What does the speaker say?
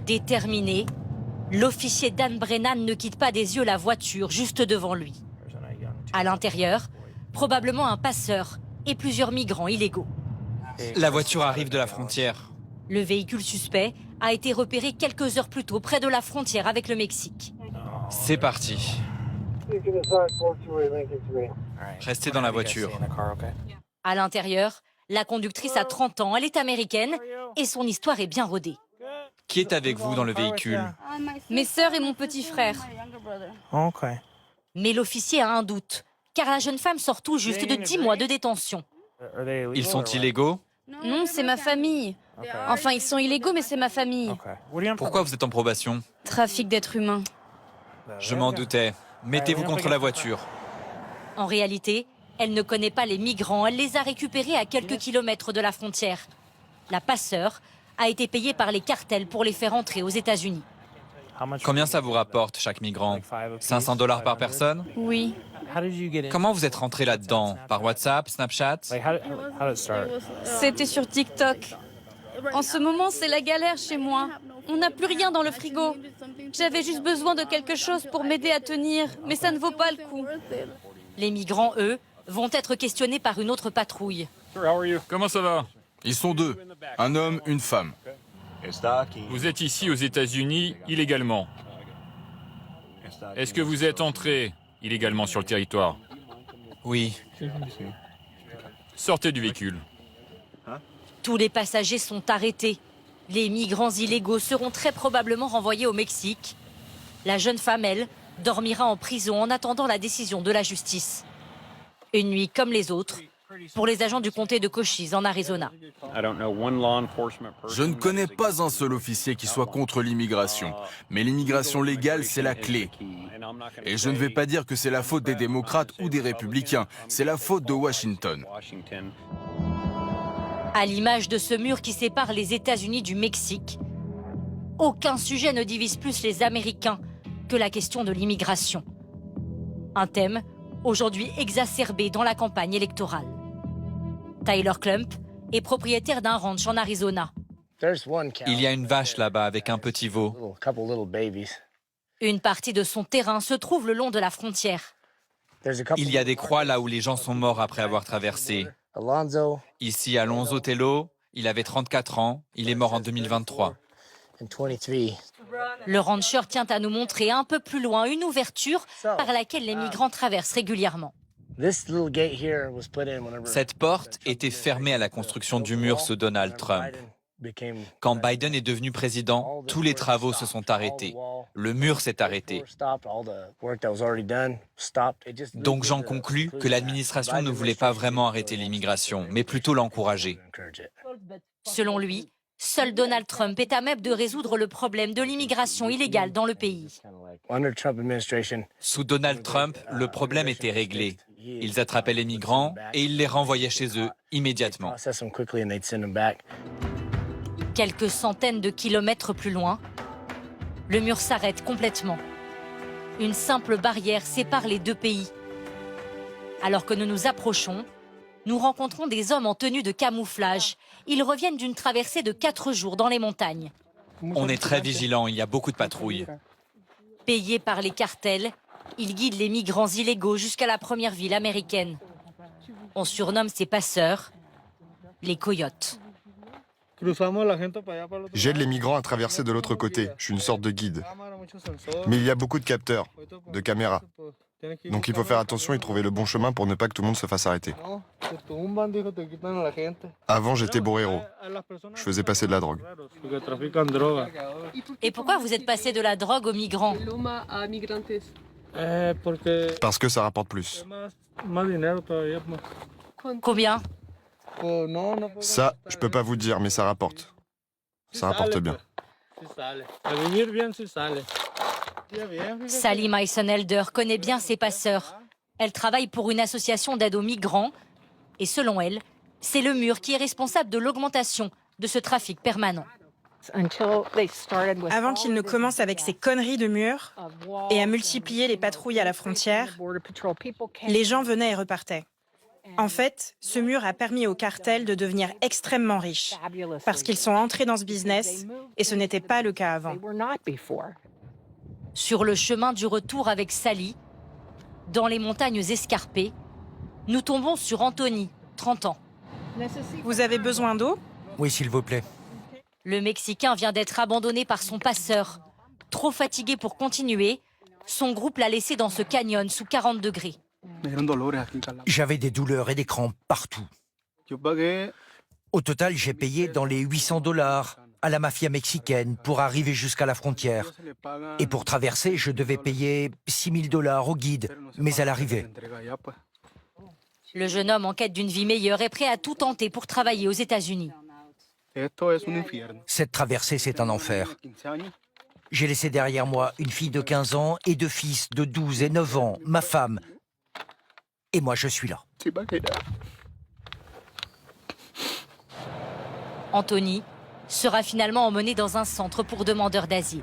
Déterminé, l'officier Dan Brennan ne quitte pas des yeux la voiture juste devant lui. À l'intérieur, probablement un passeur et plusieurs migrants illégaux. La voiture arrive de la frontière. Le véhicule suspect a été repéré quelques heures plus tôt près de la frontière avec le Mexique. C'est parti. Restez dans la voiture. À l'intérieur, la conductrice a 30 ans, elle est américaine et son histoire est bien rodée. Qui est avec vous dans le véhicule? Mes sœurs et mon petit frère. Mais l'officier a un doute, car la jeune femme sort tout juste de 10 mois de détention. Ils sont illégaux? Non, c'est ma famille. Enfin, ils sont illégaux, mais c'est ma famille. Pourquoi vous êtes en probation? Trafic d'êtres humains. Je m'en doutais. Mettez-vous contre la voiture. En réalité, elle ne connaît pas les migrants, elle les a récupérés à quelques kilomètres de la frontière. La passeur a été payée par les cartels pour les faire entrer aux États-Unis. Combien ça vous rapporte chaque migrant? 500 $ par personne? Oui. Comment vous êtes rentré là-dedans? Par WhatsApp, Snapchat? C'était sur TikTok. En ce moment, c'est la galère chez moi. On n'a plus rien dans le frigo. J'avais juste besoin de quelque chose pour m'aider à tenir, mais ça ne vaut pas le coup. Les migrants, eux, vont être questionnés par une autre patrouille. Comment ça va? Ils sont deux, un homme, une femme. Vous êtes ici aux États-Unis illégalement. Est-ce que vous êtes entré illégalement sur le territoire? Oui. Sortez du véhicule. Tous les passagers sont arrêtés. Les migrants illégaux seront très probablement renvoyés au Mexique. La jeune femme, elle, dormira en prison en attendant la décision de la justice. Une nuit comme les autres pour les agents du comté de Cochise en Arizona. Je ne connais pas un seul officier qui soit contre l'immigration, mais l'immigration légale, c'est la clé. Et je ne vais pas dire que c'est la faute des démocrates ou des républicains, c'est la faute de Washington. À l'image de ce mur qui sépare les États-Unis du Mexique, aucun sujet ne divise plus les Américains que la question de l'immigration. Un thème aujourd'hui exacerbé dans la campagne électorale. Tyler Klump est propriétaire d'un ranch en Arizona. Il y a une vache là-bas avec un petit veau. Une partie de son terrain se trouve le long de la frontière. Il y a des croix là où les gens sont morts après avoir traversé. Ici, Alonzo Tello, il avait 34 ans, il est mort en 2023. Le rancher tient à nous montrer un peu plus loin une ouverture par laquelle les migrants traversent régulièrement. Cette porte était fermée à la construction du mur sous Donald Trump. Quand Biden est devenu président, tous les travaux se sont arrêtés. Le mur s'est arrêté. Donc j'en conclus que l'administration ne voulait pas vraiment arrêter l'immigration, mais plutôt l'encourager. Selon lui, seul Donald Trump est à même de résoudre le problème de l'immigration illégale dans le pays. Sous Donald Trump, le problème était réglé. Ils attrapaient les migrants et ils les renvoyaient chez eux immédiatement. Quelques centaines de kilomètres plus loin, le mur s'arrête complètement. Une simple barrière sépare les deux pays. Alors que nous nous approchons, nous rencontrons des hommes en tenue de camouflage. Ils reviennent d'une traversée de 4 jours dans les montagnes. On est très vigilants, il y a beaucoup de patrouilles. Payés par les cartels, ils guident les migrants illégaux jusqu'à la première ville américaine. On surnomme ces passeurs les coyotes. J'aide les migrants à traverser de l'autre côté. Je suis une sorte de guide. Mais il y a beaucoup de capteurs, de caméras. Donc il faut faire attention et trouver le bon chemin pour ne pas que tout le monde se fasse arrêter. Avant, j'étais borero. Je faisais passer de la drogue. Et pourquoi vous êtes passé de la drogue aux migrants? Parce que ça rapporte plus. Combien? Ça, je peux pas vous dire, mais ça rapporte. Ça rapporte bien. Sally Myson-Elder connaît bien ces passeurs. Elle travaille pour une association d'aide aux migrants. Et selon elle, c'est le mur qui est responsable de l'augmentation de ce trafic permanent. Avant qu'ils ne commencent avec ces conneries de murs et à multiplier les patrouilles à la frontière, les gens venaient et repartaient. En fait, ce mur a permis au cartel de devenir extrêmement riche parce qu'ils sont entrés dans ce business et ce n'était pas le cas avant. Sur le chemin du retour avec Sally, dans les montagnes escarpées, nous tombons sur Anthony, 30 ans. Vous avez besoin d'eau? Oui, s'il vous plaît. Le Mexicain vient d'être abandonné par son passeur. Trop fatigué pour continuer, son groupe l'a laissé dans ce canyon sous 40 degrés. J'avais des douleurs et des crampes partout. Au total, j'ai payé dans les $800 à la mafia mexicaine pour arriver jusqu'à la frontière. Et pour traverser, je devais payer $6 000 au guide, mais à l'arrivée. Le jeune homme en quête d'une vie meilleure est prêt à tout tenter pour travailler aux États-Unis. Cette traversée, c'est un enfer. J'ai laissé derrière moi une fille de 15 ans et 2 fils de 12 et 9 ans, ma femme. Et moi, je suis là. Anthony sera finalement emmené dans un centre pour demandeurs d'asile.